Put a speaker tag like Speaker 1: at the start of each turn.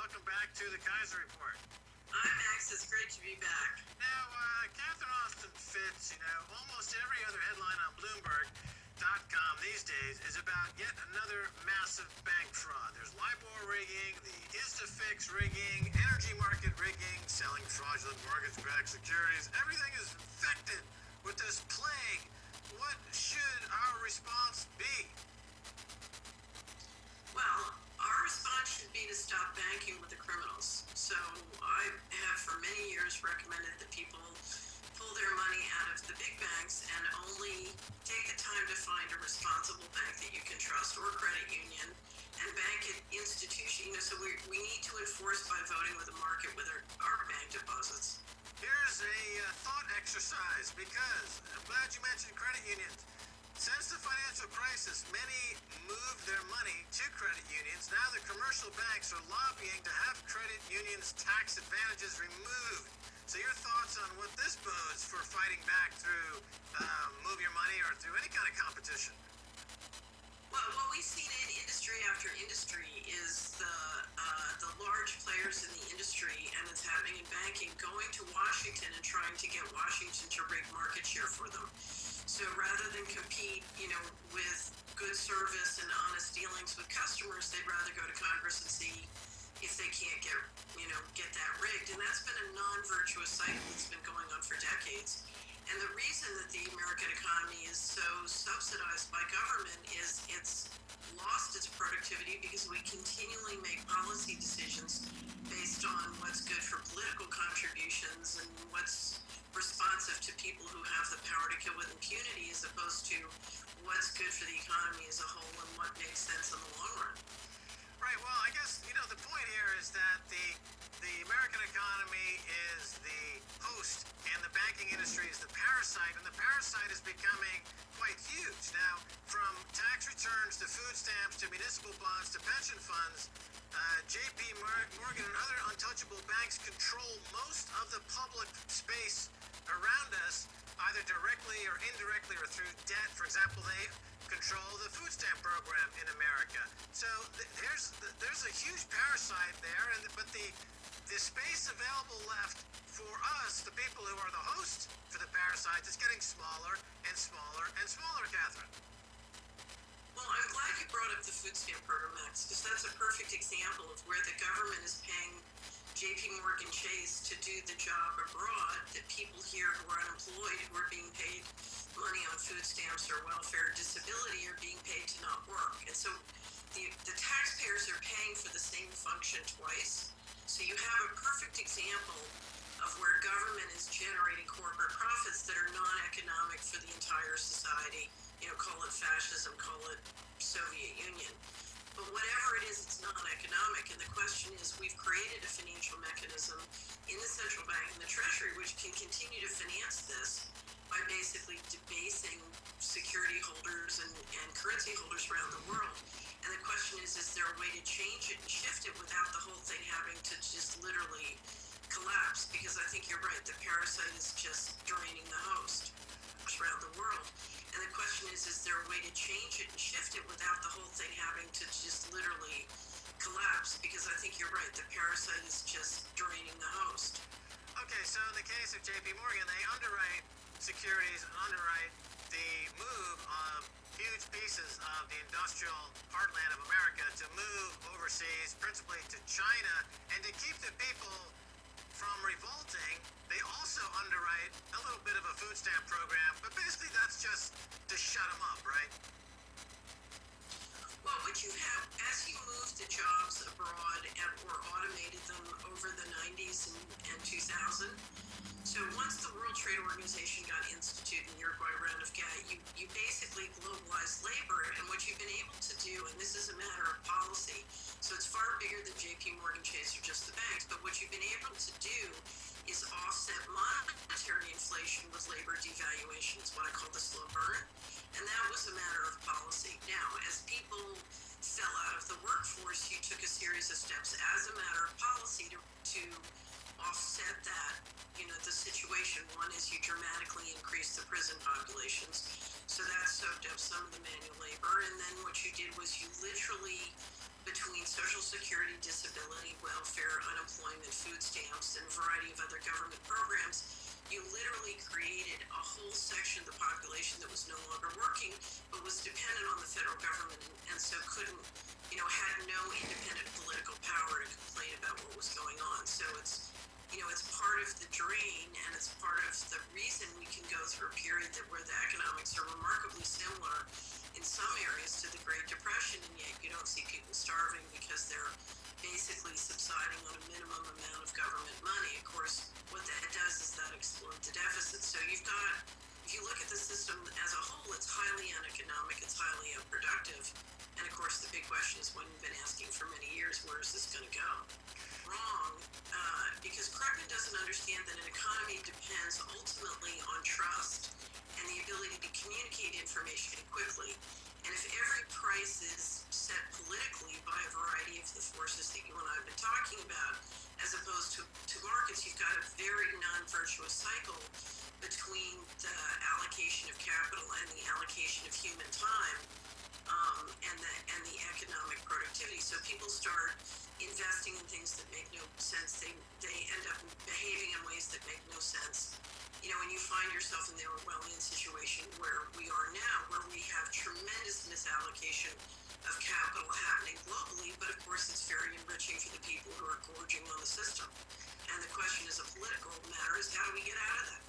Speaker 1: welcome back to the Kaiser Report.
Speaker 2: Hi, Max. It's great to be back.
Speaker 1: Now, Catherine Austin Fitts, almost every other headline on Bloomberg.com these days is about yet another massive bank fraud. There's LIBOR rigging, the InstaFix rigging, energy market rigging, selling fraudulent mortgage-backed securities. Everything is infected with this plague. What should our response be?
Speaker 2: Well, our response should be to stop banking with the criminals. So I have for many years recommended that people pull their money out of the big banks and only take the time to find a responsible bank that you can trust or credit union and bank at institution. So we need to enforce by voting with the market with our bank deposits.
Speaker 1: Here's a thought exercise, because I'm glad you mentioned credit unions. Since the financial crisis, many moved their money to credit unions. Now the commercial banks are lobbying to have credit unions' tax advantages removed. So your thoughts on what this bodes for fighting back through move your money or through any kind of competition?
Speaker 2: Well, what we've seen in industry after industry is the large players in the industry, and it's happening in banking, going to Washington and trying to get Washington to rig market share for them. So rather than compete, with good service and honest dealings with customers, they'd rather go to Congress and see if they can't get that rigged. And that's been a non-virtuous cycle that's been going on for decades. And the reason that the American economy is so subsidized by government is it's lost its productivity because we continually make policy decisions based on what's good for political contributions and what's responsive to people who have the power to kill with impunity, as opposed to what's good for the economy as a whole and what makes sense in the long run.
Speaker 1: Right. Well, I guess, the point here is that the American economy is the host and the banking industry is the parasite, and the parasite is becoming quite huge. Now, from tax returns to food stamps to municipal bonds to pension funds, J.P. Morgan and other untouchable banks control most of the public space around us, either directly or indirectly or through debt. For example, they control the food stamp program in America. So there's a huge parasite there, but the space available left for us, the people who are the host for the parasites, is getting smaller and smaller and smaller, Catherine.
Speaker 2: Well, I'm glad you brought up the food stamp program, Max, because that's a perfect example of where the government is paying J.P. Morgan Chase to do the job abroad that people here who are unemployed, who are being paid money on food stamps or welfare or disability, are being paid to not work. And so the taxpayers are paying for the same function twice. So you have a perfect example of where government is generating corporate profits that are non-economic for the entire society. Call it fascism, call it Soviet Union. But whatever it is, it's non-economic. And the question is, we've created a financial mechanism in the central bank and the Treasury which can continue to finance this by basically debasing security holders and currency holders around the world. And the question is there a way to change it and shift it without the whole thing having to just literally collapse? Because I think you're right, the parasite is just draining the host around the world. And the question is there a way to change it and shift it without the whole thing having to just literally collapse? Because I think you're right, the parasite is just draining the host.
Speaker 1: Okay, so in the case of J.P. Morgan, they underwrite securities and underwrite the move of huge pieces of the industrial heartland of America to move overseas, principally to China, and to keep the people from revolting. They also underwrite a little bit of a food stamp program, but basically that's just to shut them up, right?
Speaker 2: Well, what you have, as you moved the jobs abroad or automated them over the 90s and 2000, so once the World Trade Organization got instituted in the Uruguay round of GATT, you basically globalized labor, and what you've been able to do, and this is a matter of policy, so it's far bigger than J.P. Morgan Chase or just the banks, but what you've been able to do is offset monetary inflation with labor devaluation. It's what I call the slow burn, and that was a matter of policy. Now, as people fell out of the workforce, you took a series of steps as a matter of policy to offset that, the situation. One is you dramatically increase the prison populations, so that soaked up some of the manual labor, and then what you did was you literally, between Social Security, disability, welfare, food stamps and a variety of other government programs, you literally created a whole section of the population that was no longer working, but was dependent on the federal government, and so couldn't, had no independent political power to complain about what was going on. So it's part of the drain, and it's part of the reason we can go through a period where the economics are remarkably similar in some areas to the Great Depression, and yet you don't see people starving because they're basically subsiding on a minimum amount of government money. Of course, what that does is that explodes the deficit. So if you look at the system as a whole, it's highly uneconomic, it's highly unproductive. And of course, the big question is, one we've been asking for many years, where is this going to go? Wrong, because Krugman doesn't understand that an economy depends ultimately on trust and the ability to communicate information quickly. And if every price is set politically by a variety of the forces that you and I have been talking about, as opposed to markets, you've got a very non-virtuous cycle between the allocation of capital and the allocation of human time, and the economic productivity. So people start investing in things that make no sense. They end up behaving in ways that make no sense. When you find yourself in the Orwellian situation where we are now, where we have tremendous misallocation of capital happening globally, but of course it's very enriching for the people who are gorging on the system. And the question is a political matter, is how do we get out of that?